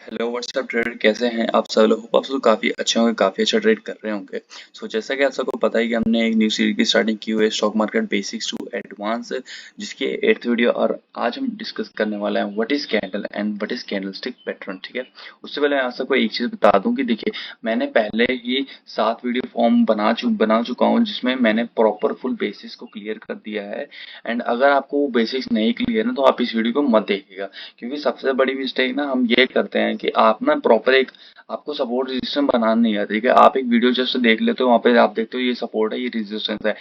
Hello what's up trader कैसे हैं आप सब लोग। होप आप सब काफ़ी अच्छे होंगे, काफ़ी अच्छा ट्रेड कर रहे होंगे। जैसा कि आप सबको पता है कि हमने एक न्यू सीरीज की स्टार्टिंग की हुई है, stock market basics to advance, जिसकी 8th वीडियो। और आज हम डिस्कस करने वाले हैं what is candle and what is candlestick pattern. ठीक है, उससे पहले मैं आप सबको एक चीज़ बता दूं कि देखिए, मैंने पहले ही 7 वीडियो फॉर्म बना चुका हूँ, जिसमें मैंने प्रॉपर फुल बेसिस को क्लियर कर दिया है। एंड अगर आपको वो बेसिक्स नहीं क्लियर है तो आप इस वीडियो को मत देखिएगा, क्योंकि सबसे बड़ी मिस्टेक ना हम ये करते हैं कि आप ना प्रॉपर एक आपको सपोर्ट रेजिस्टेंस बनाना नहीं आता। ठीक है, आप एक वीडियो जस्ट देख लेते हो, वहां पे आप देखते हो ये सपोर्ट है, ये रेजिस्टेंस है।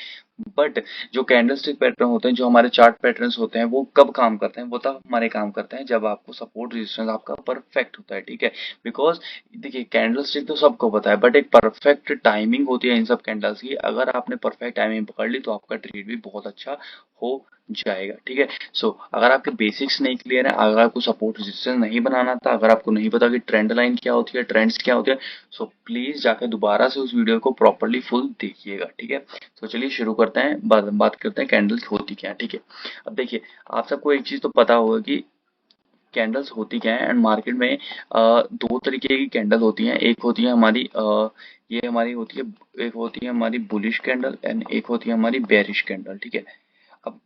बट जो कैंडलस्टिक पैटर्न होते हैं, जो हमारे चार्ट पैटर्न्स होते हैं, वो कब काम करते हैं? वो तब हमारे काम करते हैं जब आपको सपोर्ट रेजिस्टेंस आपका परफेक्ट होता है। ठीक है, बिकॉज देखिए, कैंडलस्टिक तो सबको पता है, बट एक परफेक्ट टाइमिंग होती है इन सब कैंडल्स की। अगर आपने परफेक्ट टाइमिंग पकड़ ली तो आपका ट्रेड भी बहुत अच्छा हो जाएगा। ठीक है, अगर आपके बेसिक्स नहीं क्लियर है, अगर आपको सपोर्ट रेजिस्टेंस नहीं बनाना था, अगर आपको नहीं पता कि ट्रेंड लाइन क्या होती है, ट्रेंड्स क्या होते हैं, प्लीज जाकर दोबारा से उस वीडियो को प्रॉपरली फुल देखिएगा। ठीक है, चलिए शुरू करते हैं, बात करते हैं कैंडल्स होती क्या है। ठीक है, अब देखिए, आप सबको एक चीज तो पता होगा कि कैंडल्स होती क्या है। एंड मार्केट में दो तरीके की कैंडल होती हैं। एक होती है हमारी ये हमारी होती है, एक होती है हमारी बुलिश कैंडल एंड एक होती है हमारी बेरिश कैंडल। ठीक है, अब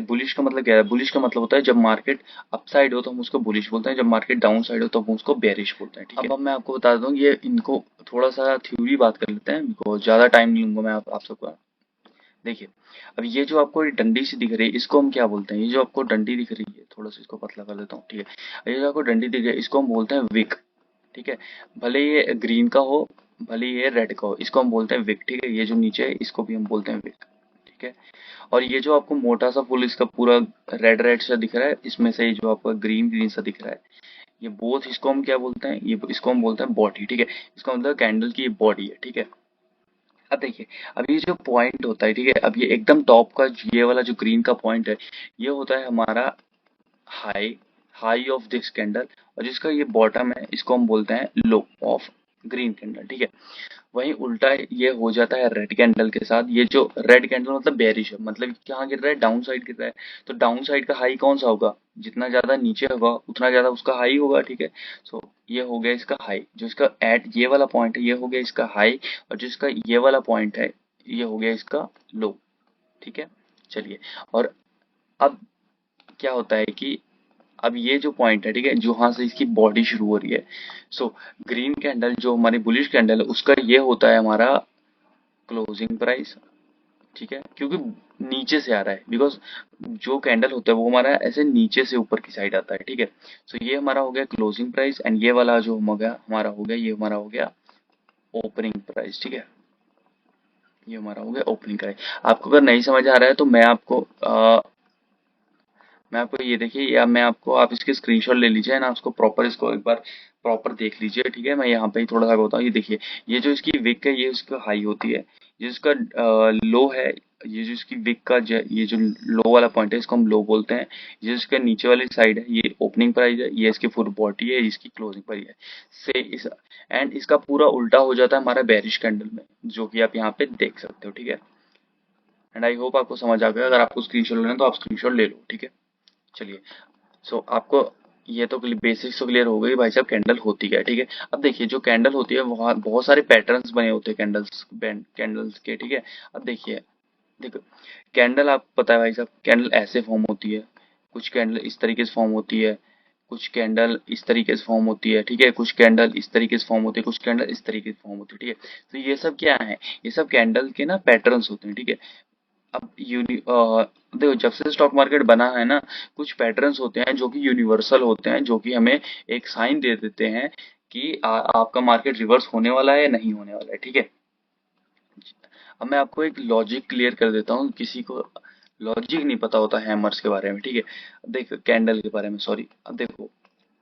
बुलिश का मतलब क्या है? बुलिश का मतलब होता है जब मार्केट अप साइड हो तो हम उसको बुलिश बोलते हैं, जब मार्केट डाउन साइड हो तो हम उसको बेरिश बोलते हैं। ठीक है, अब मैं आपको बता दूं, ये इनको थोड़ा सा थ्योरी बात कर लेते हैं, बिकॉज ज्यादा टाइम नहीं लूंगा मैं आप सबको। देखिए, अब ये जो आपको ये डंडी सी दिख रही है, इसको हम क्या बोलते हैं? ये जो आपको डंडी दिख रही है, थोड़ा सा इसको पतला कर देता हूँ। ठीक है, ये जो आपको डंडी दिख रही है, इसको हम बोलते हैं विक। ठीक है, भले ये ग्रीन का हो, भले ये रेड का हो, इसको हम बोलते हैं विक। ठीक है, ये जो नीचे है इसको भी हम बोलते हैं विक। ठीक है, और ये जो आपको मोटा सा फुल इसका पूरा रेड रेड सा दिख रहा है, इसमें से ये जो आपका ग्रीन ग्रीन सा दिख रहा है, ये बोथ इसको हम क्या बोलते हैं? ये इसको हम बोलते हैं बॉडी। ठीक है, इसका मतलब कैंडल की बॉडी है। ठीक है, अब देखिए, अब ये जो पॉइंट होता है, ठीक है, अब ये एकदम टॉप का ये वाला जो ग्रीन का पॉइंट है, ये होता है हमारा high, high of this candle. और जिसका ये बॉटम है, इसको हम बोलते हैं लो ऑफ ग्रीन कैंडल। ठीक है, वहीं उल्टा ये हो जाता है रेड कैंडल के साथ। ये जो रेड कैंडल मतलब बेरिश है, मतलब कहाँ गिर रहा है? डाउन साइड गिर रहा है। तो डाउन साइड का हाई कौन सा होगा? जितना ज्यादा नीचे होगा उतना ज्यादा उसका हाई होगा। ठीक है, ये हो गया इसका हाई, जो इसका एट ये वाला पॉइंट है, ये हो गया इसका हाई। और जिसका ये वाला पॉइंट है, ये हो गया इसका लो। ठीक है, चलिए, और अब क्या होता है कि अब ये जो पॉइंट है, ठीक है, जहाँ से इसकी बॉडी शुरू हो रही है, ग्रीन कैंडल जो हमारी बुलिश कैंडल है, उसका ये होता है हमारा क्लोजिंग प्राइस। ठीक है, क्योंकि नीचे से आ रहा है, बिकॉज जो कैंडल होता है वो हमारा ऐसे नीचे से ऊपर की साइड आता है। ठीक है, ये हमारा हो गया क्लोजिंग प्राइस एंड ये वाला जो हमारा हो गया, ये हमारा हो गया ओपनिंग प्राइस। ठीक है, ये हमारा हो गया ओपनिंग प्राइस। आपको अगर नहीं समझ आ रहा है तो मैं आपको ये देखिए, या मैं आपको, आप इसके स्क्रीनशॉट ले लीजिए ना, उसको प्रॉपर, इसको एक बार प्रॉपर देख लीजिए। ठीक है, मैं यहाँ पे ही थोड़ा सा बताऊँ। ये देखिए, ये जो इसकी विक है, ये उसका हाई होती है। ये इसका लो है, ये जो इसकी विक का ये जो लो वाला पॉइंट है, इसको हम लो बोलते हैं। ये जो इसका नीचे वाली साइड है, ये ओपनिंग प्राइस है, ये इसकी फुल बॉडी है, इसकी क्लोजिंग प्राइस है। से इस एंड इसका पूरा उल्टा हो जाता है हमारा बेरिश कैंडल में, जो कि आप यहाँ पे देख सकते हो। ठीक है, एंड आई होप आपको समझ आ गया। अगर आपको स्क्रीनशॉट लेना है तो आप स्क्रीनशॉट ले लो। ठीक है, चलिए, आपको ये तो बेसिक्स तो क्लियर हो गई भाई साहब, कैंडल होती क्या है। ठीक है, अब देखिए, जो कैंडल होती है वहाँ बहुत सारे पैटर्न्स बने होते हैं कैंडल्स के। ठीक है, अब देखिए, देखो, कैंडल आपको पता है भाई साहब, कैंडल ऐसे फॉर्म होती है, कुछ कैंडल इस तरीके से फॉर्म होती है, कुछ कैंडल इस तरीके से फॉर्म होती है। ठीक है, कुछ कैंडल इस तरीके से फॉर्म होती है, कुछ कैंडल इस तरीके से फॉर्म होती है। ठीक है, तो ये सब क्या है? ये सब कैंडल के ना पैटर्न्स होते हैं। ठीक है, अब देखो, जब से स्टॉक मार्केट बना है ना, कुछ पैटर्न्स होते हैं जो कि यूनिवर्सल होते हैं, जो कि हमें एक साइन दे देते हैं कि आपका मार्केट रिवर्स होने वाला है या नहीं होने वाला है। ठीक है, अब मैं आपको एक लॉजिक क्लियर कर देता हूँ, किसी को लॉजिक नहीं पता होता हैमर्स के बारे में। ठीक है, अब देखो, कैंडल के बारे में, सॉरी, अब देखो,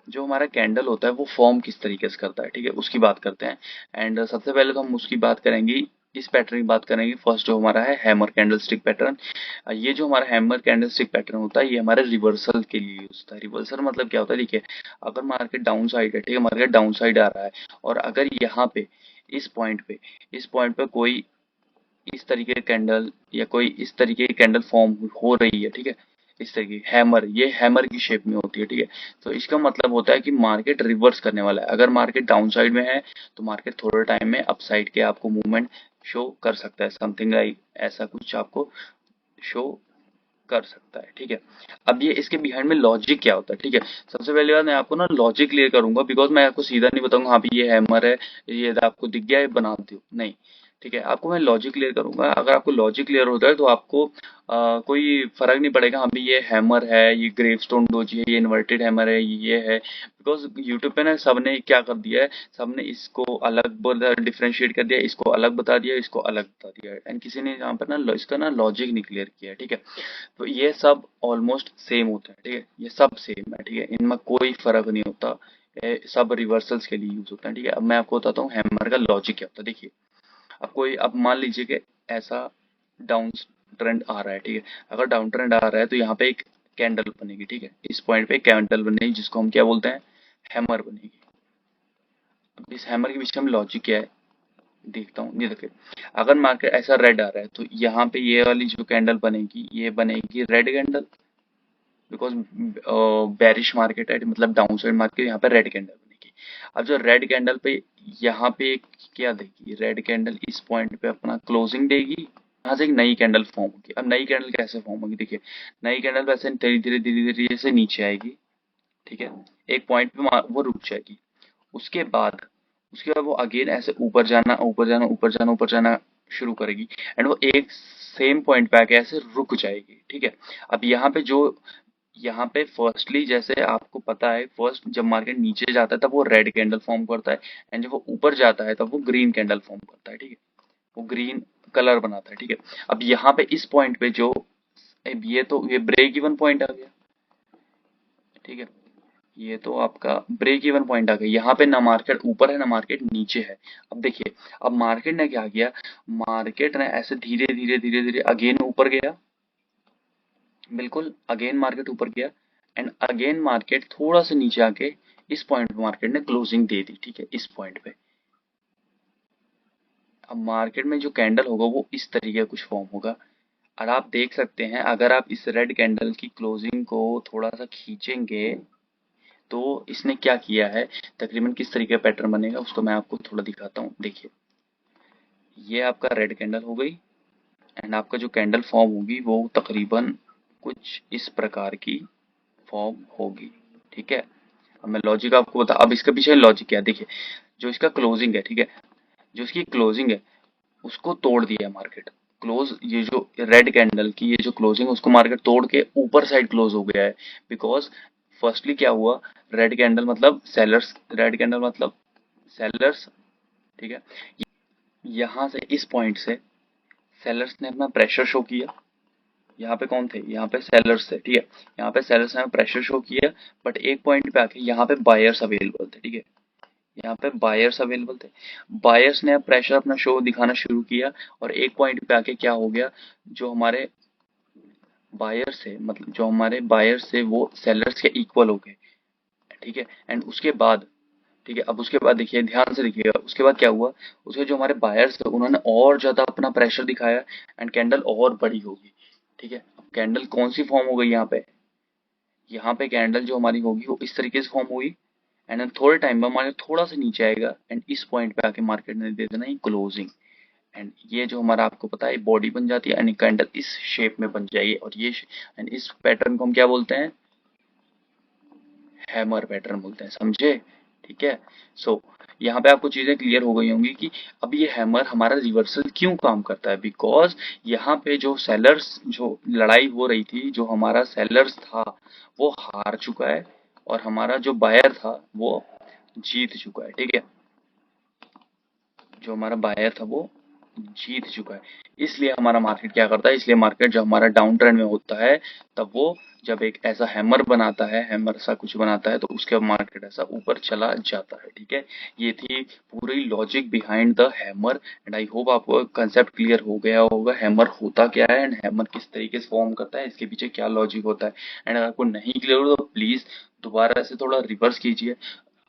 जो हमारा कैंडल होता है वो फॉर्म किस तरीके से करता है, ठीक है, उसकी बात करते हैं। एंड सबसे पहले तो हम उसकी बात करेंगे, इस पैटर्न की बात करेंगे। फर्स्ट जो हमारा है हैमर कैंडल स्टिक पैटर्न। ये जो हमारा हैमर कैंडल स्टिक पैटर्न होता है, ये हमारे रिवर्सल के लिए यूज होता है। रिवर्सल मतलब क्या होता है? देखिए, अगर मार्केट डाउन साइड है, ठीक है, मार्केट डाउन साइड आ रहा है, और अगर यहाँ पे इस पॉइंट पे कोई इस तरीके की कैंडल या कोई इस तरीके की कैंडल फॉर्म हो रही है, ठीक है, इस तरीके हैमर, ये हैमर की शेप में होती है, ठीक है। तो इसका मतलब होता है कि मार्केट रिवर्स करने वाला है। अगर मार्केट डाउन साइड में है तो मार्केट थोड़े टाइम में अप साइड के आपको मूवमेंट शो कर सकता है, समथिंग लाइक ऐसा कुछ आपको शो कर सकता है, ठीक है। अब ये इसके बिहाइंड में लॉजिक क्या होता है, ठीक है। सबसे पहली बात मैं आपको ना लॉजिक क्लियर करूंगा, बिकॉज मैं आपको सीधा नहीं बताऊंगा हाँ भी ये हैमर है, ये आपको दिख गया है बना दो, नहीं, ठीक है। आपको मैं लॉजिक क्लियर करूंगा। अगर आपको लॉजिक क्लियर होता है तो आपको कोई फर्क नहीं पड़ेगा हाँ भी ये हैमर है, ये ग्रेवस्टोन डोजी है, ये इन्वर्टेड हैमर है, ये है। बिकॉज यूट्यूब पे ना सबने क्या कर दिया है, सबने इसको अलग डिफ्रेंशिएट कर दिया, इसको अलग बता दिया, इसको अलग बता दिया, एंड किसी ने यहाँ पर ना इसका ना लॉजिक नहीं क्लियर किया है, ठीक है। तो ये सब ऑलमोस्ट सेम होते हैं, ठीक है, ये सब सेम है, ठीक है, इनमें कोई फर्क नहीं होता, ये सब रिवर्सल्स के लिए यूज होता है, ठीक है। अब मैं आपको बताता हूँ हैमर का लॉजिक क्या होता है। देखिए, अब कोई अब मान लीजिए कि ऐसा डाउन ट्रेंड आ रहा है, ठीक है। अगर डाउन ट्रेंड आ रहा है तो यहाँ पे एक कैंडल बनेगी, ठीक है, इस पॉइंट पे कैंडल बनेगी जिसको हम क्या बोलते हैं, हैमर बनेगी। अब इस हैमर के पीछे हम लॉजिक क्या है देखता हूँ, ये देखिए, अगर मार्केट ऐसा रेड आ रहा है तो यहाँ पे ये वाली जो कैंडल बनेगी ये बनेगी red candle, because bearish market है, मतलब डाउन साइड मार्केट, यहाँ पे रेड कैंडल बनेगी। अब जो रेड कैंडल पे यहाँ पे क्या देगी, रेड कैंडल इस पॉइंट पे अपना क्लोजिंग देगी, यहाँ से एक नई कैंडल फॉर्म होगी। अब नई कैंडल कैसे फॉर्म होगी, देखिए, नई कैंडल वैसे धीरे धीरे से नीचे आएगी, ठीक है, एक पॉइंट पे वो रुक जाएगी। उसके बाद वो अगेन ऐसे ऊपर जाना ऊपर जाना ऊपर जाना ऊपर जाना शुरू करेगी, एंड वो एक सेम पॉइंट पे आके ऐसे रुक जाएगी, ठीक है। अब यहाँ पे फर्स्टली जैसे आपको पता है, फर्स्ट जब मार्केट नीचे जाता है तब वो रेड कैंडल फॉर्म करता है, एंड जब वो ऊपर जाता है तब वो ग्रीन कैंडल फॉर्म करता है, ठीक है, वो ग्रीन कलर बनाता है, ठीक है। अब यहाँ पे इस पॉइंट पे जो ये ब्रेक इवन पॉइंट आ गया, ठीक है, ये तो आपका ब्रेक इवन पॉइंट आ गया। यहाँ पे ना मार्केट ऊपर है ना मार्केट नीचे है। अब देखिए, अब मार्केट ने क्या किया, मार्केट ने ऐसे धीरे धीरे धीरे धीरे अगेन ऊपर गया, बिल्कुल अगेन मार्केट ऊपर गया, एंड अगेन मार्केट थोड़ा सा नीचे आके इस पॉइंट पे मार्केट ने क्लोजिंग दे दी, ठीक है, इस पॉइंट पे। अब मार्केट में जो कैंडल होगा वो इस तरीके का कुछ फॉर्म होगा, और आप देख सकते हैं अगर आप इस रेड कैंडल की क्लोजिंग को थोड़ा सा खींचेंगे तो इसने क्या किया है, तकरीबन किस तरीके का पैटर्न बनेगा उसको मैं आपको थोड़ा दिखाता हूँ। देखिए, ये आपका रेड कैंडल हो गई, एंड आपका जो कैंडल फॉर्म होगी वो तकरीबन कुछ इस प्रकार की फॉर्म होगी, ठीक है। अब मैं लॉजिक आपको बता, अब इसके पीछे लॉजिक क्या है, देखिए, जो इसका क्लोजिंग है, ठीक है, जो इसकी क्लोजिंग है उसको तोड़ दिया मार्केट, क्लोज, ये जो रेड कैंडल की ये जो क्लोजिंग उसको मार्केट तोड़ के ऊपर साइड क्लोज हो गया है। बिकॉज फर्स्टली क्या हुआ, रेड कैंडल मतलब सेलर्स, रेड कैंडल मतलब सेलर्स, ठीक है। यहाँ से इस पॉइंट से सेलर्स ने अपना प्रेशर शो किया, यहाँ पे कौन थे, यहाँ पे सेलर्स थे, ठीक है, यहाँ पे सेलर्स ने प्रेशर शो किया, बट एक पॉइंट पे आके यहाँ पे बायर्स अवेलेबल थे, ठीक है, यहाँ पे बायर्स अवेलेबल थे। बायर्स ने अब प्रेशर अपना शो दिखाना शुरू किया, और एक पॉइंट पे आके क्या हो गया, जो हमारे बायर्स थे, मतलब जो हमारे बायर्स थे वो सेलर्स के इक्वल हो गए, ठीक है। एंड उसके बाद, ठीक है, अब उसके बाद देखिए, ध्यान से देखिएगा, उसके बाद क्या हुआ, उसके जो हमारे बायर्स थे उन्होंने और ज्यादा अपना प्रेशर दिखाया, एंड कैंडल और बड़ी होगी, ठीक है। अब कैंडल कौन सी फॉर्म हो गई यहाँ पे, यहाँ पे कैंडल जो हमारी होगी वो इस तरीके से फॉर्म हुई, एंड देन थोड़े टाइम में हमारे थोड़ा सा नीचे आएगा, एंड इस पॉइंट पे आके मार्केट ने दे देना ही क्लोजिंग, एंड ये जो हमारा आपको पता है बॉडी बन जाती है, एंड कैंडल इस शेप में बन जाएगी, और ये एंड इस पैटर्न को हम क्या बोलते हैं, हैमर पैटर्न बोलते हैं, समझे, ठीक है। सो यहाँ पे आपको चीजें क्लियर हो गई होंगी कि अब ये हैमर हमारा रिवर्सल क्यों काम करता है, बिकॉज यहाँ पे जो सेलर्स, जो लड़ाई हो रही थी, जो हमारा सेलर्स था वो हार चुका है, और हमारा जो बायर था वो जीत चुका है, ठीक है, जो हमारा बायर था वो जीत चुका है। इसलिए हमारा मार्केट क्या करता है, इसलिए मार्केट जब हमारा डाउन ट्रेंड में होता है तब वो जब एक ऐसा हैमर बनाता है, हैमर सा कुछ बनाता है, तो उसके मार्केट ऐसा ऊपर चला जाता है, ठीक है। ये थी पूरी logic behind the hammer, and I hope आपको कंसेप्ट क्लियर हो गया होगा हैमर होता क्या है, एंड हैमर किस तरीके से फॉर्म करता है, इसके पीछे क्या लॉजिक होता है। एंड अगर आपको नहीं क्लियर हो तो प्लीज दोबारा से थोड़ा रिवर्स कीजिए,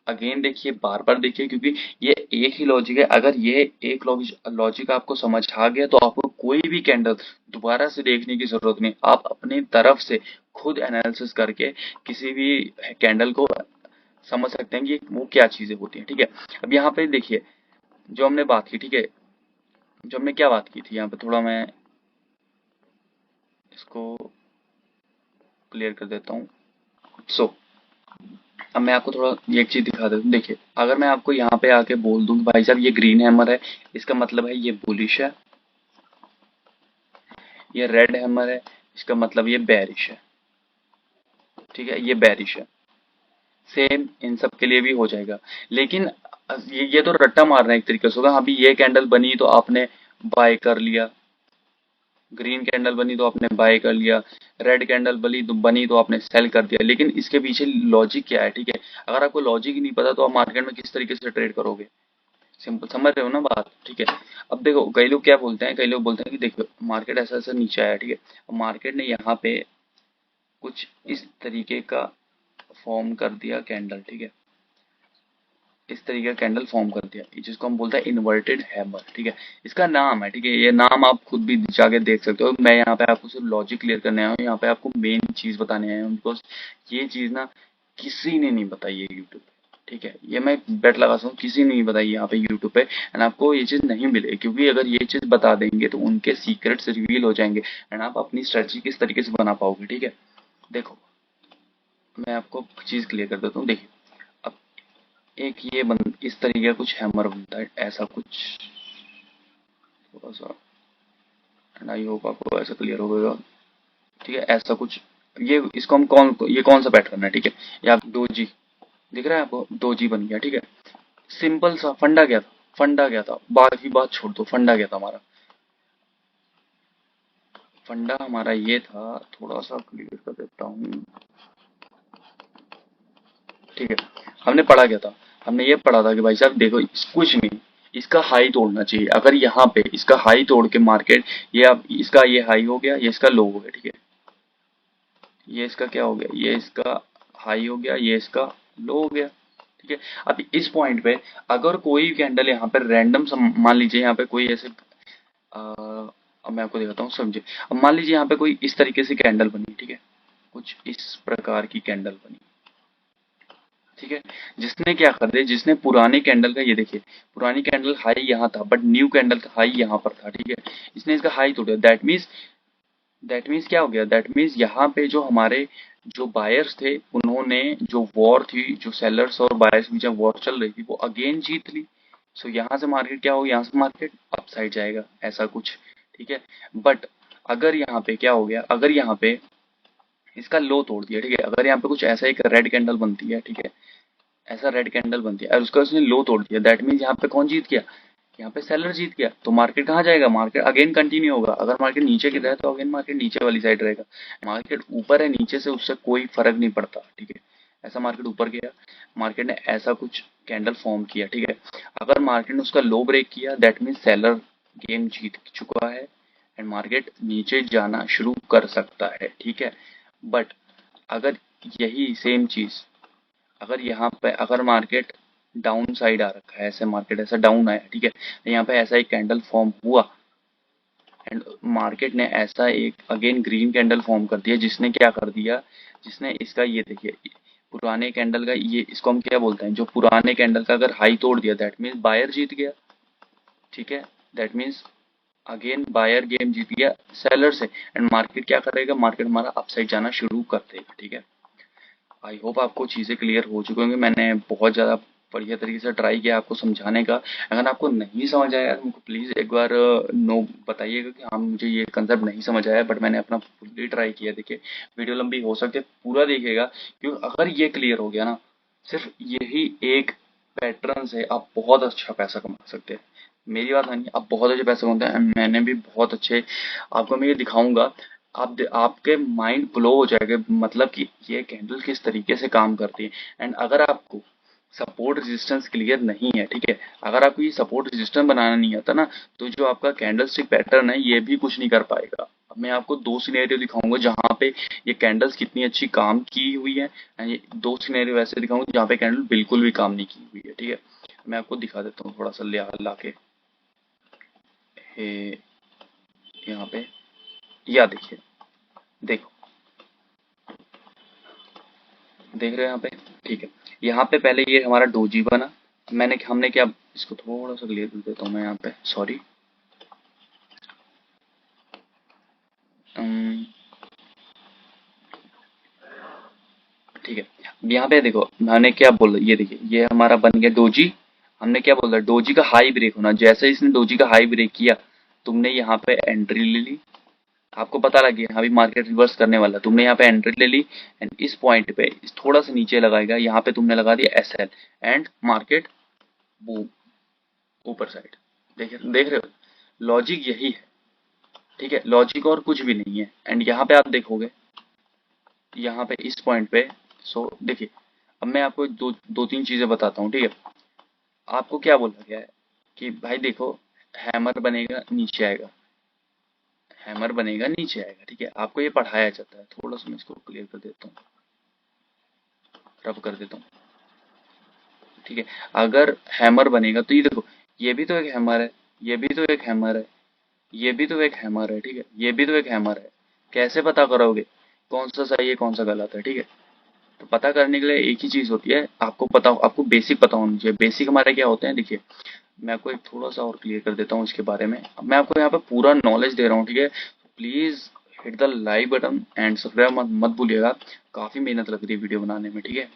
अगेन देखिए, बार बार देखिए, क्योंकि ये एक ही लॉजिक है। अगर ये एक लॉजिक आपको समझ आ गया तो आपको कोई भी कैंडल दोबारा से देखने की जरूरत नहीं, आप अपनी तरफ से खुद एनालिसिस करके किसी भी कैंडल को समझ सकते हैं कि वो क्या चीजें होती हैं, ठीक है। अब यहाँ पे देखिए जो हमने बात की, ठीक है, जो हमने क्या बात की थी, यहाँ पे थोड़ा मैं इसको क्लियर कर देता हूँ। सो अब मैं आपको थोड़ा ये एक चीज दिखा देता हूँ। देखिए अगर मैं आपको यहाँ पे आके बोल दूं कि भाई साहब ये ग्रीन हैमर है, इसका मतलब है ये बुलिश है, ये रेड हैमर है, इसका मतलब ये बेरिश है, ठीक है, ये बेरिश है। सेम इन सब के लिए भी हो जाएगा। लेकिन ये तो रट्टा मारना है एक तरीके से होगा। अभी ये कैंडल बनी तो आपने बाय कर लिया, ग्रीन कैंडल बनी तो आपने बाय कर लिया, रेड कैंडल बनी तो आपने सेल कर दिया। लेकिन इसके पीछे लॉजिक क्या है, ठीक है। अगर आपको लॉजिक ही नहीं पता तो आप मार्केट में किस तरीके से ट्रेड करोगे। सिंपल समझ रहे हो ना बात, ठीक है। अब देखो कई लोग क्या बोलते हैं, कई लोग बोलते हैं कि देखो मार्केट ऐसा ऐसा नीचे आया, ठीक है। अब मार्केट ने यहाँ पे कुछ इस तरीके का फॉर्म कर दिया कैंडल, ठीक है, इस तरीके का कैंडल फॉर्म कर दिया, जिसको हम बोलते हैं इन्वर्टेड हैमर, ठीक है। इसका नाम है, ठीक है, ये नाम आप खुद भी जाके देख सकते हो। मैं यहाँ पे आपको सिर्फ लॉजिक क्लियर करने आया हूँ, यहाँ पे आपको मेन चीज बताने आया हूँ, बिकॉज ये चीज ना किसी ने नहीं बताई है यूट्यूब पे, ठीक है। ये मैं बेट लगा सकता हूँ किसी ने नहीं बताई यहाँ पे यूट्यूब पे, एंड आपको ये चीज नहीं मिलेगी, क्योंकि अगर ये चीज बता देंगे तो उनके सीक्रेट्स रिवील हो जाएंगे, एंड आप अपनी स्ट्रेटजी किस तरीके से बना पाओगे, ठीक है। देखो मैं आपको चीज क्लियर कर देता हूँ। देखिए अब एक ये इस तरीके का कुछ हैमर बनता है, ऐसा कुछ थोड़ा सा, एंड आई होप आपको ऐसा क्लियर हो गया, ठीक है, ऐसा कुछ। ये इसको हम ये कौन सा पैटर्न है, ठीक है, ये आप डोजी दिख रहा है आपको, डोजी बन गया, ठीक है। सिंपल सा फंडा क्या था, फंडा क्या था, बाकी बात छोड़ दो, फंडा क्या था हमारा, फंडा हमारा ये था, थोड़ा सा क्लियर कर देता हूँ, ठीक है। हमने पढ़ा क्या था, हमने ये पढ़ा था कि भाई साहब देखो कुछ नहीं, इसका हाई तोड़ना चाहिए। अगर यहाँ पे इसका हाई तोड़ के मार्केट, ये अब इसका ये हाई हो गया, ये इसका लो हो गया, ठीक है, ये इसका क्या हो गया, ये इसका हाई हो गया, ये इसका लो हो गया, ठीक है। अब इस पॉइंट पे अगर कोई कैंडल यहाँ पे रैंडम मान लीजिए यहाँ पे कोई ऐसे अब मैं आपको दिखाता हूँ, समझे। अब मान लीजिए यहाँ पे कोई इस तरीके से कैंडल बनी, ठीक है, कुछ इस प्रकार की कैंडल बनी, ठीक है। जिसने क्या कर दिया, जिसने पुरानी कैंडल का, ये देखिए पुरानी कैंडल हाई यहाँ था बट न्यू कैंडल का हाई यहाँ पर था, ठीक है, इसने इसका हाई तोड़ दिया। दैट मीन्स क्या हो गया, दैट मीन्स यहाँ पे जो हमारे जो बायर्स थे, उन्होंने जो वॉर थी, जो सेलर्स और बायर्स के बीच में वॉर चल रही थी, वो अगेन जीत ली। सो यहाँ से मार्केट क्या होगा, यहाँ से मार्केट अपसाइड जाएगा, ऐसा कुछ, ठीक है। बट अगर यहाँ पे क्या हो गया, अगर यहाँ पे इसका लो तोड़ दिया, ठीक है, अगर यहाँ पे कुछ ऐसा एक रेड कैंडल बनती है, ठीक है, ऐसा रेड कैंडल बनती है और उसका उसने लो तोड़ दिया, दैट मीन्स यहाँ पे कौन जीत गया, यहाँ पे सेलर जीत गया। तो मार्केट कहाँ जाएगा, मार्केट अगेन कंटिन्यू होगा। अगर मार्केट नीचे गिर रहा है तो अगेन मार्केट नीचे वाली साइड रहेगा। मार्केट ऊपर है नीचे से उससे कोई फर्क नहीं पड़ता, ठीक है। ऐसा मार्केट ऊपर गया, मार्केट ने ऐसा कुछ कैंडल फॉर्म किया, ठीक है। अगर मार्केट ने उसका लो ब्रेक किया, दैट मीन्स सेलर गेम जीत चुका है एंड मार्केट नीचे जाना शुरू कर सकता है, ठीक है। बट अगर यही सेम चीज, अगर यहाँ पे अगर मार्केट डाउन साइड आ रखा है, ऐसे मार्केट ऐसा डाउन आया, ठीक है, यहाँ पे ऐसा एक कैंडल फॉर्म हुआ एंड मार्केट ने ऐसा एक अगेन ग्रीन कैंडल फॉर्म कर दिया, जिसने क्या कर दिया, जिसने इसका ये देखिए पुराने कैंडल का, ये इसको हम क्या बोलते हैं, जो पुराने कैंडल का अगर हाई तोड़ दिया, दैट मीन्स बायर जीत गया, ठीक है। That means again buyer game जीत गया सेलर से, एंड मार्केट क्या करेगा, मार्केट हमारा अपसाइड जाना शुरू कर देगा, ठीक है। आई होप आपको चीज़ें क्लियर हो चुकी होंगी। मैंने बहुत ज़्यादा बढ़िया तरीके से ट्राई किया आपको समझाने का। अगर आपको नहीं समझ आया तो मुझको प्लीज़ एक बार नो बताइएगा कि हाँ मुझे ये कंसेप्ट नहीं समझ आया, बट मैंने अपना फुल्ली ट्राई किया। देखिए वीडियो लंबी हो सकती है, पूरा देखिएगा, क्योंकि अगर ये क्लियर हो गया ना, सिर्फ यही एक पैटर्न से आप बहुत अच्छा पैसा कमा सकते हैं। मेरी बात नहीं, आप बहुत अच्छे पैसे कमाते हैं, मैंने भी बहुत अच्छे, आपको मैं ये दिखाऊंगा, आपके माइंड ब्लो हो जाएगा, मतलब कि ये कैंडल किस तरीके से काम करती है। एंड अगर आपको सपोर्ट रेजिस्टेंस क्लियर नहीं है, ठीक है, अगर आपको ये सपोर्ट रेजिस्टेंस बनाना नहीं आता ना, तो जो आपका कैंडल स्टिक पैटर्न है ये भी कुछ नहीं कर पाएगा। अब मैं आपको दो सिनेरियो दिखाऊंगा जहां पे ये कैंडल्स कितनी अच्छी काम की हुई है, एंड ये दो सिनेरियो ऐसे दिखाऊंगा जहां पे कैंडल बिल्कुल भी काम नहीं की हुई है, ठीक है। मैं आपको दिखा देता हूँ थोड़ा सा ला के, यहाँ पे, या देखिए, देखो, देख रहे हो यहाँ पे, ठीक है। यहाँ पे पहले ये हमारा डोजी बना, हमने क्या, इसको थोड़ा सा क्लियर कर देता हूँ मैं यहाँ पे, सॉरी। ठीक है, अब यहाँ पे देखो मैंने क्या बोला, ये देखिए ये हमारा बन गया डोजी। हमने क्या बोला, डोजी का हाई ब्रेक होना, जैसे इसने डोजी का हाई ब्रेक किया, तुमने यहाँ पे एंट्री ले ली। आपको पता लग गया अभी मार्केट रिवर्स करने वाला, तुमने यहाँ पे एंट्री ले ली एंड इस पॉइंट पे थोड़ा सा नीचे लगाएगा, यहाँ पे तुमने लगा दिया एसएल एंड मार्केट बूम ऊपर साइड। देख रहे हो, लॉजिक यही है, ठीक है, लॉजिक और कुछ भी नहीं है। एंड यहाँ पे आप देखोगे, यहाँ पे इस पॉइंट पे, सो देखिए, अब मैं आपको दो तीन चीजें बताता हूँ, ठीक है। आपको क्या बोला गया है कि भाई देखो, हैमर बनेगा नीचे आएगा, हैमर बनेगा नीचे आएगा, ठीक है, आपको ये पढ़ाया जाता है। थोड़ा सा मैं इसको क्लियर कर देता हूँ, रब कर देता हूँ, ठीक है। अगर हैमर बनेगा तो ये देखो, ये भी तो एक हैमर है, ये भी तो एक हैमर है, ये भी तो एक हैमर है, ठीक है, ये भी तो एक हैमर है। कैसे पता करोगे कौन सा सही है कौन सा गलत है, ठीक है। तो पता करने के लिए एक ही चीज होती है, आपको बेसिक पता होना चाहिए। बेसिक हमारे क्या होते हैं, देखिए मैं आपको एक थोड़ा सा और क्लियर कर देता हूँ इसके बारे में। अब मैं आपको यहाँ पे पूरा नॉलेज दे रहा हूँ, ठीक है। Please hit the like button and subscribe मत भूलिएगा। काफी मेहनत लग रही है वीडियो बनाने में, ठीक है।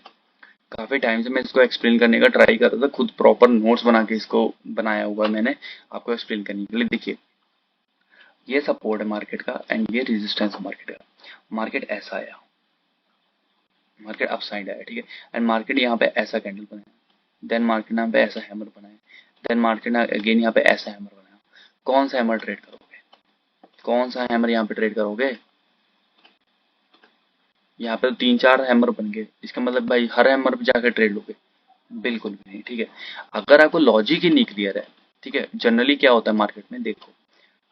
काफी टाइम से मैं इसको एक्सप्लेन करने का ट्राई कर रहा था, खुद प्रॉपर नोट्स बना के इसको बनाया हुआ है मैंने आपको एक्सप्लेन करने के लिए। देखिए ये सपोर्ट है मार्केट का एंड ये रेजिस्टेंस है मार्केट का। मार्केट ऐसा आया, मार्केट अपसाइड आया, ठीक है। एंड मार्केट यहाँ पे ऐसा कैंडल बनाया, देन मार्केट यहाँ पे ऐसा हैमर बनाया, देन मार्केट ने अगेन यहाँ पे ऐसा हैमर बनाया। कौन सा हैमर ट्रेड करोगे, कौन सा हैमर यहाँ पे ट्रेड करोगे? यहाँ पे तो तीन चार हैमर बन गए, इसका मतलब भाई हर हैमर पे जाकर ट्रेड लोगे? बिल्कुल भी नहीं, ठीक है। अगर आपको लॉजिक ही नहीं क्लियर है, ठीक है, जनरली क्या होता है मार्केट में, देखो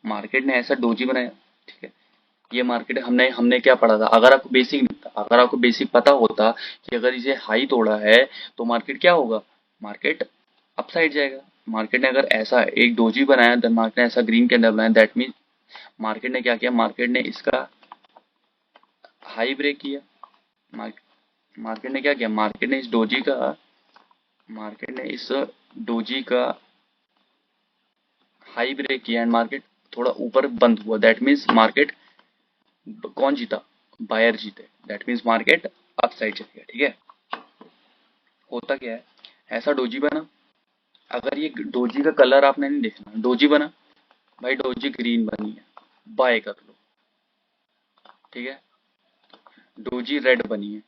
मार्केट ने ऐसा डोजी बनाया, ठीक है। ये मार्केट हमने हमने क्या पढ़ा था, अगर आपको बेसिक नहीं था, अगर आपको बेसिक पता होता कि अगर इसे हाई तोड़ा है तो मार्केट क्या होगा, मार्केट अपसाइड जाएगा। मार्केट ने अगर ऐसा एक डोजी बनाया, देन मार्केट ने ऐसा ग्रीन कैंडल बनाया, दैट मीन मार्केट ने क्या किया, मार्केट ने इसका हाई ब्रेक किया। मार्केट ने क्या किया, मार्केट ने इस डोजी का हाई ब्रेक किया एंड मार्केट थोड़ा ऊपर बंद हुआ, दैट मीन्स मार्केट कौन जीता, बायर जीते, that means market up side चल गया, ठीक है। होता क्या है, ऐसा डोजी बना, अगर ये डोजी का कलर आपने नहीं देखना, डोजी बना, भाई डोजी ग्रीन बनी है, बाय कर लो, ठीक है। डोजी रेड बनी है,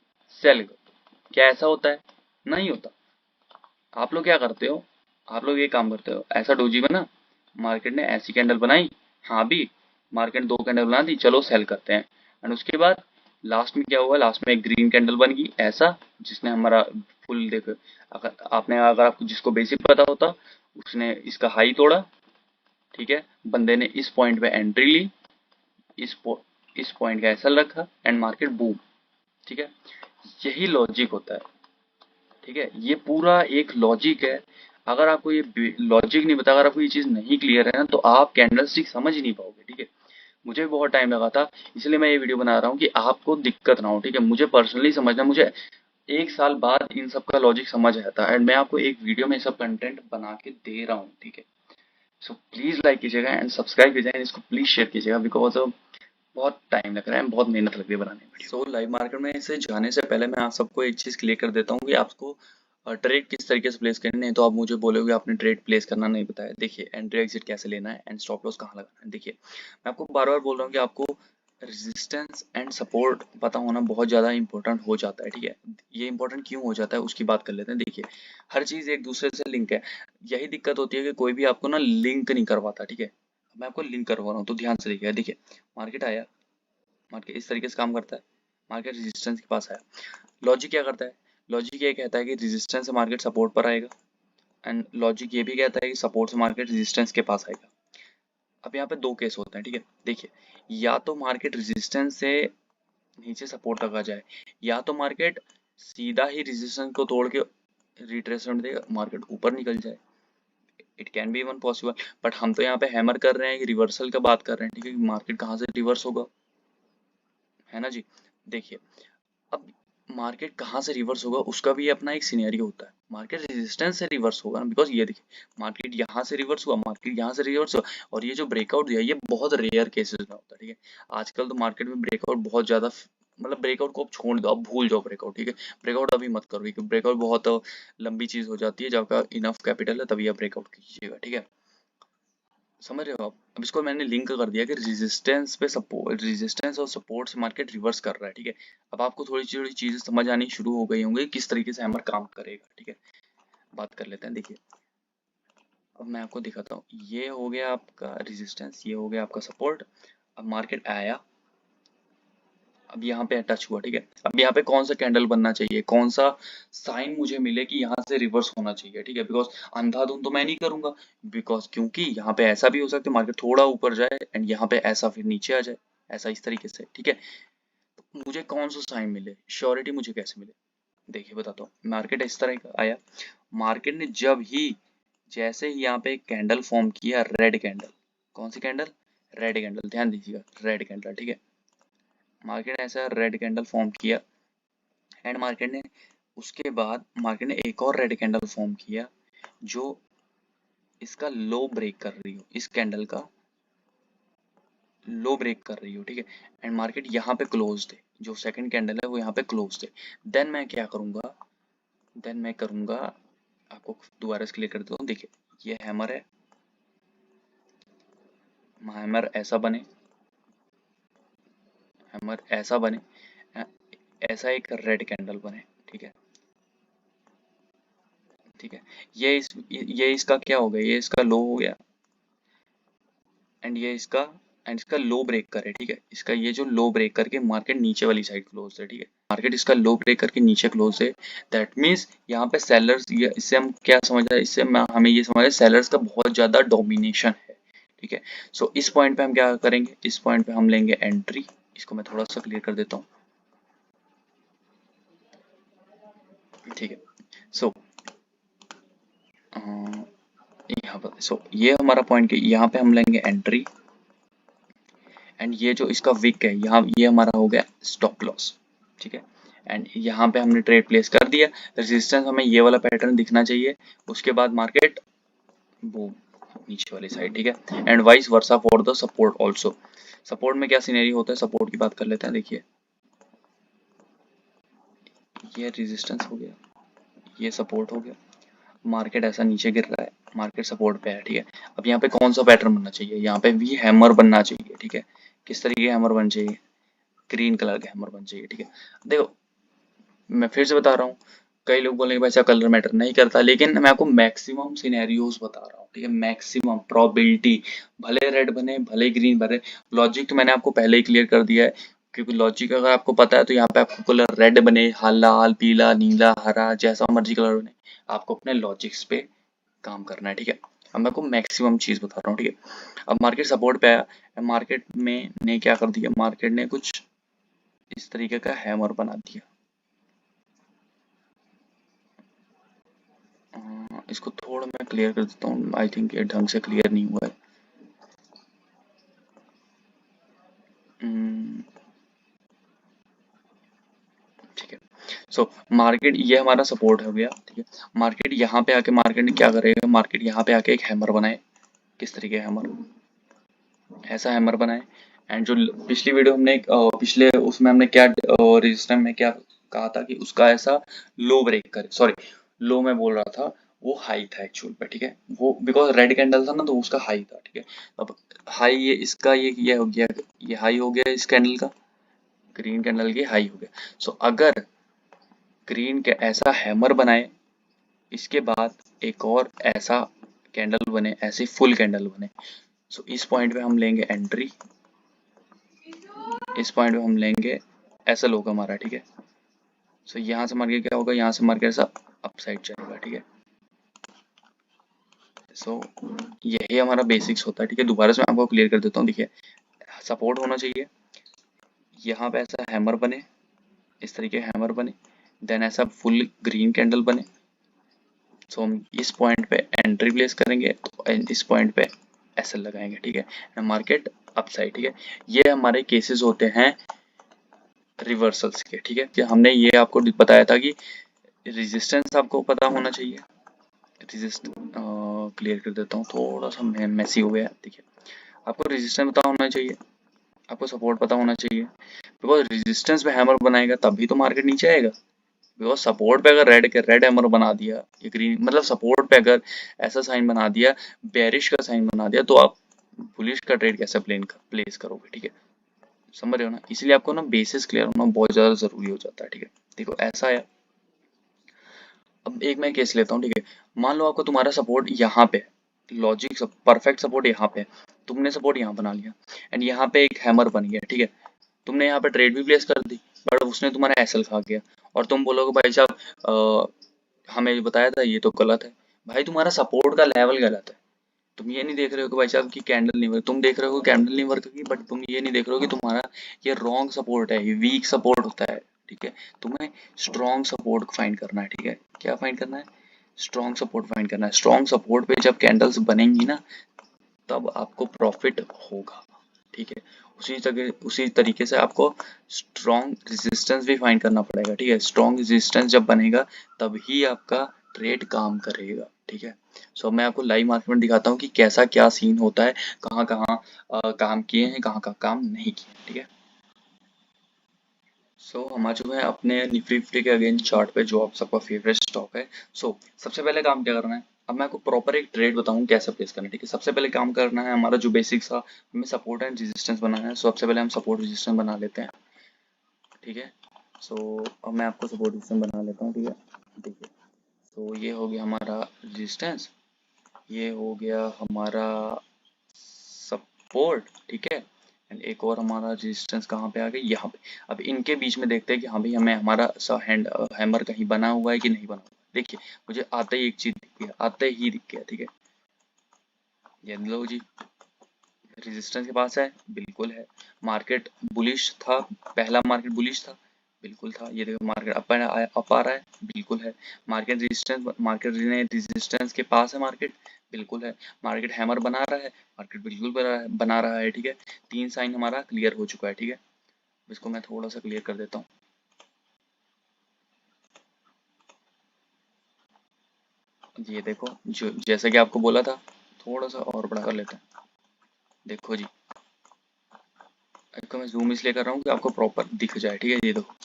सेल कर लो। क्या ऐसा होता है? नहीं होता। आप लोग क्या करते हो, आप लोग ये काम करते हो, ऐसा डोजी बना, मार्केट ने ऐसी कैंडल बनाई, हाँ भी मार्केट दो कैंडल बना दी, चलो सेल करते हैं। एंड उसके बाद लास्ट में क्या हुआ, लास्ट में एक ग्रीन कैंडल बन गई ऐसा, जिसने हमारा फुल देखो, अगर आपको जिसको बेसिक पता होता, उसने इसका हाई तोड़ा, ठीक है। बंदे ने इस पॉइंट पे एंट्री ली, इस इस पॉइंट का एसएल रखा एंड मार्केट बूम, ठीक है। यही लॉजिक होता है, ठीक है, ये पूरा एक लॉजिक है। अगर आपको ये लॉजिक नहीं पता, अगर आपको ये चीज नहीं क्लियर है ना, तो आप कैंडल स्टिक समझ ही नहीं पाओगे, ठीक है। मुझे भी बहुत टाइम लगा था, इसलिए मैं ये वीडियो बना रहा हूँ कि आपको दिक्कत ना हो, ठीक है। मुझे पर्सनली समझना, मुझे एक साल बाद इन सब का लॉजिक समझ आया था एंड मैं आपको एक वीडियो में सब कंटेंट बना के दे रहा हूँ, ठीक है। सो प्लीज लाइक कीजिएगा एंड सब्सक्राइब कीजिएगा, इसको प्लीज शेयर कीजिएगा, बिकॉज बहुत टाइम लग रहा है, बहुत मेहनत लग रही है बनाने में। सो लाइव मार्केट में से जाने से पहले मैं आप सबको एक चीज क्लियर कर देता हूँ कि आपको ट्रेड किस तरीके से प्लेस करनी है। तो आप मुझे बोलोगे आपने ट्रेड प्लेस करना नहीं बताया। देखिए एंट्री एग्जिट कैसे लेना है एंड स्टॉप लॉस कहाँ लगाना है। देखिए मैं आपको बार बार बोल रहा हूँ कि आपको रेजिस्टेंस एंड सपोर्ट पता होना बहुत ज़्यादा इंपॉर्टेंट हो जाता है, ठीक है। ये इंपॉर्टेंट क्यों हो जाता है उसकी बात कर लेते हैं। देखिए हर चीज़ एक दूसरे से लिंक है, यही दिक्कत होती है कि कोई भी आपको ना लिंक नहीं करवाता, ठीक है। मैं आपको लिंक करवा रहा हूँ तो ध्यान से देखिए। देखिए मार्केट आया, मार्केट इस तरीके से काम करता है, मार्केट रेजिस्टेंस के पास आया, लॉजिक क्या करता है, लॉजिक ये कहता है कि रेजिस्टेंस से मार्केट सपोर्ट पर आएगा एंड लॉजिक ये भी कहता है कि सपोर्ट से मार्केट रेजिस्टेंस के पास आएगा। अब यहाँ पे दो केस होते हैं, ठीक है। देखिए या तो मार्केट रेजिस्टेंस से नीचे सपोर्ट लगा जाए, या तो मार्केट सीधा ही रेजिस्टेंस को तोड़ के रिट्रेसमेंट देगा, मार्केट ऊपर निकल जाए। It can be even possible, but हम तो यहाँ पे हैमर कर रहे हैं कि रिवर्सल का बात कर रहे हैं, ठीक है, मार्केट कहाँ से रिवर्स होगा, है ना जी। देखिए, अब मार्केट कहाँ से रिवर्स होगा उसका भी अपना एक सिनेरियो होता है। मार्केट रेजिस्टेंस से रिवर्स होगा ना, बिकॉज ये देखिए, मार्केट यहाँ से रिवर्स हुआ, मार्केट यहाँ से रिवर्स हुआ, और ये जो ब्रेकआउट दिया ये बहुत रेयर केसेस में होता है, ठीक है। आजकल तो मार्केट में ब्रेकआउट बहुत ज्यादा, मतलब ब्रेकआउट को अब छोड़ दो, अब भूल जाओ ब्रेकआउट, ठीक है। ब्रेकआउट अभी मत करो, क्योंकि ब्रेकआउट बहुत लंबी चीज हो जाती है, जब आपका इनफ कैपिटल है तभी आप ब्रेकआउट कीजिएगा, ठीक है। समझ रहे हो आप। अब इसको मैंने लिंक कर दिया कि रेजिस्टेंस पे सपोर्ट, रेजिस्टेंस और सपोर्ट से मार्केट रिवर्स कर रहा है, ठीक है। अब आपको थोड़ी थोड़ी चीजें समझ आनी शुरू हो गई होंगी किस तरीके से हैमर काम करेगा, ठीक है। बात कर लेते हैं, देखिए। अब मैं आपको दिखाता हूँ, ये हो गया आपका रेजिस्टेंस, ये हो गया आपका सपोर्ट। अब मार्केट आया, अब यहाँ पे टच हुआ, ठीक है। अब यहाँ पे कौन सा कैंडल बनना चाहिए, कौन सा साइन मुझे मिले कि यहाँ से रिवर्स होना चाहिए, ठीक है। बिकॉज अंधाधुंध तो मैं नहीं करूंगा, बिकॉज क्योंकि यहाँ पे ऐसा भी हो सकता है मार्केट थोड़ा ऊपर जाए एंड यहाँ पे ऐसा फिर नीचे आ जाए, ऐसा इस तरीके से, ठीक है। तो मुझे कौन सा साइन मिले, श्योरिटी मुझे कैसे मिले, देखिए बताता हूँ। मार्केट इस तरह का आया, मार्केट ने जब ही, जैसे ही यहाँ पे एक कैंडल फॉर्म किया, रेड कैंडल, कौन सी कैंडल, रेड कैंडल, ध्यान दीजिएगा, रेड कैंडल, ठीक है। मार्केट ने ऐसा रेड कैंडल फॉर्म किया एंड मार्केट ने, उसके बाद मार्केट ने एक और रेड कैंडल फॉर्म किया जो इसका लो ब्रेक कर रही हो, इस कैंडल का लो ब्रेक कर रही हो, ठीक है। एंड मार्केट यहाँ पे क्लोज है, जो सेकंड कैंडल है वो यहाँ पे क्लोज है। देन मैं क्या करूंगा, देन मैं करूंगा, आपको दोबारा से क्लियर कर देता हूँ, देखिए ये हैमर है, हैमर ऐसा बने, हैमर ऐसा बने, ऐसा एक रेड कैंडल बने, ठीक है, ठीक है। ये इसका क्या हो गया, ये इसका लो हो गया, एंड ये इसका, एंड इसका लो ब्रेक करे, ठीक है। इसका ये जो लो ब्रेक करके मार्केट नीचे वाली साइड क्लोज है, ठीक है। मार्केट इसका लो ब्रेक करके नीचे क्लोज है, दैट मीन्स यहाँ पे सेलर्स, इससे हम क्या समझ रहे हैं, इससे हमें ये समझ रहे हैं सेलर्स का बहुत ज्यादा डोमिनेशन है, ठीक है। सो इस पॉइंट पे हम क्या करेंगे, इस पॉइंट पे हम लेंगे एंट्री। इसको मैं थोड़ा सा क्लियर कर देता हूँ, ठीक है। सो यहाँ पर, ये हमारा पॉइंट, यहाँ पे हम लेंगे एंट्री, एंड ये जो इसका विक है यहाँ, ये हमारा हो गया स्टॉप लॉस, ठीक है। एंड यहाँ पे हमने ट्रेड प्लेस कर दिया, रेजिस्टेंस हमें ये वाला पैटर्न दिखना चाहिए, उसके बाद मार्केट वो नीचे वाली साइड, ठीक है। And vice versa for the support also. Support में क्या सिनेरी होता है, सपोर्ट की बात कर लेते हैं, देखिए ये रेजिस्टेंस हो गया, ये सपोर्ट हो गया, मार्केट ऐसा नीचे गिर रहा है, मार्केट सपोर्ट पे है, ठीक है। अब यहाँ पे कौन सा पैटर्न बनना चाहिए, यहाँ पे वी हैमर बनना चाहिए, ठीक है। किस तरीके का हैमर बनना चाहिए, ग्रीन कलर का हैमर बनना चाहिए, ठीक है। देखो मैं फिर से बता रहा हूँ, कई लोग बोलेंगे भाई ऐसा कलर मैटर नहीं करता, लेकिन मैं आपको मैक्सिमम सिनेरियोज बता रहा हूँ, ठीक है। मैक्सिमम प्रोबेबिलिटी, भले रेड बने भले ग्रीन बने, लॉजिक तो मैंने आपको पहले ही क्लियर कर दिया है, क्योंकि लॉजिक अगर आपको पता है तो यहाँ पे आपको कलर रेड बने, लाल पीला नीला हरा जैसा मर्जी कलर बने, आपको अपने लॉजिक्स पे काम करना है, ठीक है। अब मैं आपको मैक्सिमम चीज बता रहा हूँ, ठीक है। अब मार्केट सपोर्ट पे आया, मार्केट में ने क्या कर दिया, मार्केट ने कुछ इस तरीके का हैमर बना दिया। इसको थोड़ा मैं क्लियर कर देता हूँ, आई थिंक ये ढंग से क्लियर नहीं हुआ है। ठीक है। सो मार्केट ये हमारा सपोर्ट हो गया, ठीक है। मार्केट यहाँ पे आके, मार्केट ने क्या करेगा, मार्केट यहाँ पे आके एक हैमर बनाए, किस तरीके का हैमर, ऐसा हैमर बनाए। एंड जो पिछली वीडियो हमने पिछले उसमें हमने क्या रजिस्टर में क्या कहा था कि उसका ऐसा लो ब्रेक करे, सॉरी लो मैं बोल रहा था, वो हाई था एक्चुअल पे, ठीक है। वो बिकॉज रेड कैंडल था ना तो उसका हाई था, ठीक है। अब हाई ये इसका ये हो गया, ये हाई हो गया इस कैंडल का, ग्रीन कैंडल की हाई हो गया। सो अगर ग्रीन के ऐसा हैमर बनाए, इसके बाद एक और ऐसा कैंडल बने, ऐसी फुल कैंडल बने, सो इस पॉइंट पे हम लेंगे एंट्री, इस पॉइंट पे हम लेंगे, ऐसा होगा हमारा, ठीक है। सो यहाँ से मार्केट क्या होगा, यहाँ से मार्केट ऐसा अपसाइड जाएगा, ठीक है। सो यही हमारा बेसिक्स होता है, ठीक है। दोबारा से मैं आपको क्लियर कर देता हूँ, देखिए सपोर्ट होना चाहिए, यहाँ पे ऐसा हैमर बने, इस तरीके हैमर बने, देन ऐसा फुल ग्रीन कैंडल बने, सो हम इस पॉइंट पे एंट्री प्लेस करेंगे, तो इस पॉइंट पे एसएल लगाएंगे, ठीक है, मार्केट अपसाइड, ठीक है। ये हमारे केसेस होते हैं रिवर्सल्स के, ठीक है। कि हमने ये आपको बताया था कि रेजिस्टेंस आपको पता होना चाहिए, रेजिस्ट क्लियर कर देता हूँ, थोड़ा सा मैसी हो गया, देखिए आपको रेजिस्टेंस पता होना चाहिए, आपको सपोर्ट पता होना चाहिए, बिकॉज रेजिस्टेंस पे हैमर बनाएगा तभी तो मार्केट नीचे आएगा। बिकॉज सपोर्ट पे अगर रेड हैमर बना दिया या ग्रीन, मतलब सपोर्ट पे अगर ऐसा साइन बना दिया, बेरिश का साइन बना दिया, तो आप बुलिश का ट्रेड कैसे प्लेस करोगे, ठीक है, समझ रहे हो ना। इसलिए आपको ना बेसिस क्लियर होना बहुत ज्यादा जरूरी हो जाता है, ठीक है। देखो ऐसा है, अब एक मैं केस लेता हूँ, ठीक है। मान लो आपको तुम्हारा सपोर्ट यहाँ पे, लॉजिक सब परफेक्ट सपोर्ट यहाँ पे, तुमने सपोर्ट यहाँ बना लिया एंड यहाँ पे एक हैमर बन गया, ठीक है। तुमने यहाँ पे ट्रेड भी प्लेस कर दी, बट उसने तुम्हारा एसएल खा गया, और तुम बोलोगे भाई साहब हमें बताया था ये तो गलत है। भाई तुम्हारा सपोर्ट का लेवल गलत है, तुम ये नहीं देख रहे हो कि भाई साहब की कैंडल नहीं वर्क, तुम देख रहे हो कैंडल नहीं वर्क की, बट तुम ये नहीं देख रहे हो कि तुम्हारा ये रॉन्ग सपोर्ट है, ये वीक सपोर्ट होता है, ठीक है। तुम्हें स्ट्रॉन्ग सपोर्ट फाइंड करना है, ठीक है। क्या फाइंड करना है? स्ट्रॉन्ग सपोर्ट फाइंड करना है। स्ट्रॉन्ग सपोर्ट पे जब कैंडल्स बनेंगी ना, तब आपको प्रॉफिट होगा, ठीक है। उसी तरीके से आपको स्ट्रॉन्ग रेजिस्टेंस भी फाइंड करना पड़ेगा, ठीक है। स्ट्रॉन्ग रेजिस्टेंस जब बनेगा तभी आपका ट्रेड काम करेगा, ठीक है। सो मैं आपको लाइव मार्केट में दिखाता हूँ कि कैसा क्या सीन होता है, कहाँ कहाँ काम किए हैं, कहाँ कहाँ काम नहीं किए, ठीक है। हम आ चुके हैं अपने निफ्टी फिफ्टी के अगेन चार्ट पे, जो आप सबका फेवरेट स्टॉक है। सबसे पहले काम क्या करना है, अब मैं आपको प्रॉपर एक ट्रेड बताऊं कैसे प्लेस करना है, ठीक है। सबसे पहले काम करना है हमारा जो बेसिक्स था, हमें सपोर्ट एंड रेजिस्टेंस बनाना है। सबसे पहले हम सपोर्ट रेजिस्टेंस बना लेते हैं, ठीक है। अब मैं आपको सपोर्ट रेजिस्टेंस बना लेता हूँ, ठीक है। देखिए, ये हो गया हमारा रेजिस्टेंस, ये हो गया हमारा सपोर्ट, ठीक है। एंड एक और हमारा रेजिस्टेंस कहाँ पे आ गई, यहाँ पे। अब इनके बीच में देखते हैं कि हाँ भाई हमें हमारा हैमर कहीं बना हुआ है कि नहीं बना हुआ। देखिए मुझे आते ही एक चीज दिख गया, आते ही दिख गया, ठीक है। ये लो जी, रेजिस्टेंस के पास है, बिल्कुल है। मार्केट बुलिश था, पहला मार्केट बुलिश था, बिल्कुल था। ये देखो मार्केट अप आ रहा है, बिल्कुल है। मार्केट रेजिस्टेंस के पास है, मार्केट बिल्कुल है। मार्केट हैमर बना रहा है, मार्केट बिल्कुल बना रहा है, ठीक है। तीन साइन हमारा क्लियर हो चुका है, ठीक है। इसको मैं थोड़ा सा क्लियर कर देता हूँ। ये देखो, जो जैसा कि आपको बोला था, थोड़ा सा और बड़ा कर लेते हैं। देखो जी, इसको मैं जूम इसलिए कर रहा हूँ कि आपको प्रॉपर दिख जाए, ठीक है। ये देखो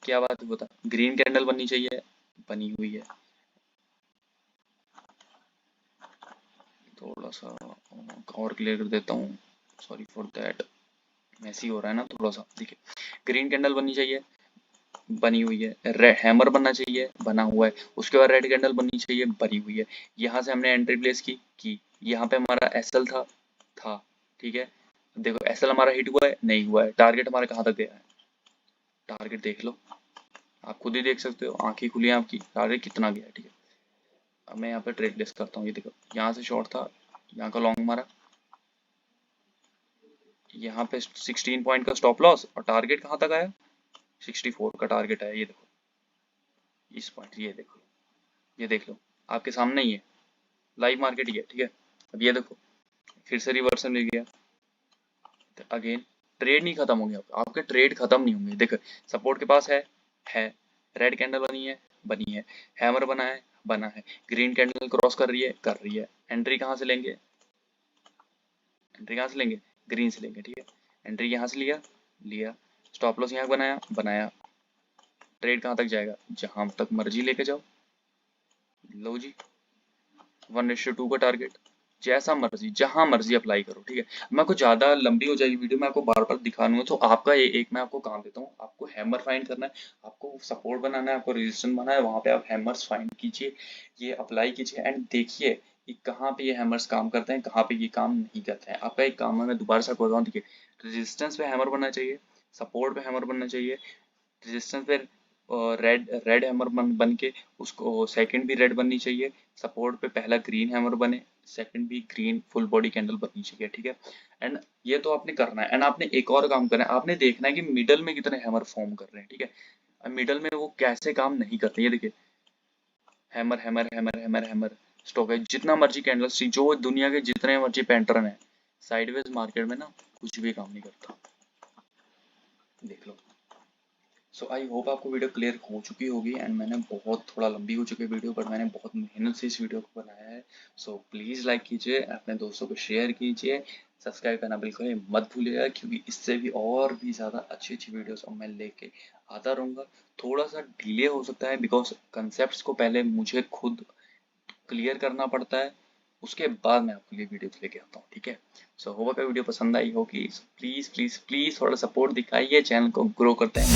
क्या बात है, बता, ग्रीन कैंडल बननी चाहिए, बनी हुई है। थोड़ा सा और क्लियर कर देता हूँ, सॉरी फॉर दैट, मैसी हो रहा है ना थोड़ा सा। देखिए ग्रीन कैंडल बननी चाहिए, बनी हुई है। रेड हैमर बनना चाहिए, बना हुआ है। उसके बाद रेड कैंडल बननी चाहिए, बनी हुई है। यहाँ से हमने एंट्री प्लेस की। यहाँ पे हमारा एसएल था, ठीक है। देखो एसएल हमारा हिट हुआ है, नहीं हुआ है। टारगेट हमारा कहाँ तक गया है, टारगेट देख लो, आप खुद ही देख सकते हो, आंखें खुली हैं आपकी, टारगेट कितना गया है, ठीक है। अब मैं यहाँ पे ट्रेड प्लेस करता हूँ। ये देखो यहाँ से शॉर्ट था, यहाँ का लॉन्ग मारा, यहाँ पे 16 पॉइंट का स्टॉप लॉस, और टारगेट कहाँ तक आया, 64 का टारगेट है। ये देखो इस पॉइंट, ये देखो, ये देख लो, आपके सामने ही है, लाइव मार्केट ही है, ठीक है। अब ये देखो फिर से रिवर्सल मिल गया, तो अगेन ट्रेड नहीं खत्म हो गया, आपके ट्रेड खत्म नहीं होंगे। देखो सपोर्ट के पास है। रेड कैंडल बनी है। हैमर बना है। ग्रीन कैंडल क्रॉस कर रही है। एंट्री कहाँ से लेंगे, एंट्री कहाँ से लेंगे, ग्रीन से लेंगे, ठीक है। एंट्री यहाँ से लिया। स्टॉप लॉस यहाँ बनाया। ट्रेड कहाँ तक जाएगा, जहां तक मर्जी लेके जाओ। लो जी, 1:2 का टारगेट, जैसा मर्जी जहां मर्जी अप्लाई करो, ठीक है। मैं आपको ज्यादा लंबी हो जाएगी वीडियो, मैं आपको बार बार दिखाऊंगा, तो आपका एक मैं आपको काम देता हूँ, आपको हैमर फाइंड करना है, आपको सपोर्ट बनाना है, आपको रेजिस्टेंस बनाना है, वहां पे आप हैमर्स फाइंड कीजिए, ये अप्लाई कीजिए एंड देखिए कि कहाँ पे ये हैमर्स काम करते हैं, कहाँ पे ये काम नहीं करते हैं। आपका एक काम है, मैं दोबारा से आपको बताऊँ, देखिए रेजिस्टेंस पे हैमर बनना चाहिए, सपोर्ट पे हैमर बनना चाहिए, रेजिस्टेंस पे रेड रेड हैमर बन के उसको सेकंड भी रेड बननी चाहिए, सपोर्ट पे पहला ग्रीन हैमर बने, सेकंड भी ग्रीन फुल बॉडी कैंडल बननी चाहिए, ठीक है। एंड ये तो आपने करना है, एंड आपने एक और काम करना है, आपने देखना है कि मिडल में कितने हैमर फॉर्म कर रहे हैं, ठीक है। मिडल में वो कैसे काम नहीं करते, ये देखिए hammer hammer hammer hammer hammer stock है। जितना मर्जी कैंडल स्टिक, जो दुनिया के जितने मर्जी पैटर्न है, साइडवेज मार्केट में ना कुछ भी काम नहीं करता, देख लो। सो आई होप आपको वीडियो क्लियर हो चुकी होगी, एंड मैंने बहुत थोड़ा लंबी हो चुकी है वीडियो, पर मैंने बहुत मेहनत से इस वीडियो को बनाया है। सो प्लीज़ लाइक कीजिए, अपने दोस्तों को शेयर कीजिए, सब्सक्राइब करना बिल्कुल ही मत भूलिएगा, क्योंकि इससे भी और भी ज़्यादा अच्छी अच्छी वीडियोस अब मैं लेके आता रहूँगा। थोड़ा सा डिले हो सकता है बिकॉज कंसेप्ट को पहले मुझे खुद क्लियर करना पड़ता है, उसके बाद मैं आपके लिए वीडियोस लेके आता हूँ, ठीक है। सो होप आपको वीडियो पसंद आई होगी। प्लीज़ प्लीज़ प्लीज़ थोड़ा सपोर्ट दिखाइए, चैनल को ग्रो करते हैं।